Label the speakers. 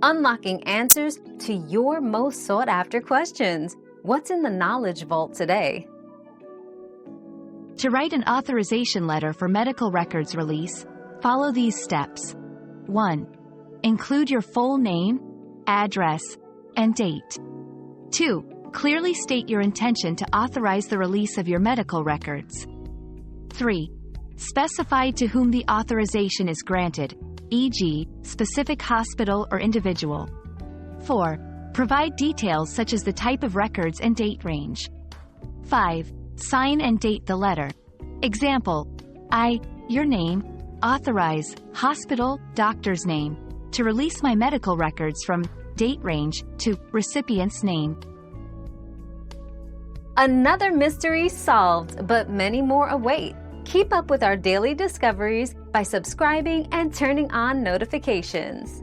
Speaker 1: unlocking answers to your most sought-after questions. What's in the Knowledge Vault today?
Speaker 2: To write an authorization letter for medical records release, follow these steps. 1. Include your full name, address, and date. 2. Clearly state your intention to authorize the release of your medical records. 3. Specify to whom the authorization is granted, e.g., specific hospital or individual. 4. Provide details such as the type of records and date range. 5. Sign and date the letter. Example: I, your name, authorize, hospital, doctor's name, to release my medical records from date range to recipient's name.
Speaker 1: Another mystery solved, but many more await. Keep up with our daily discoveries by subscribing and turning on notifications.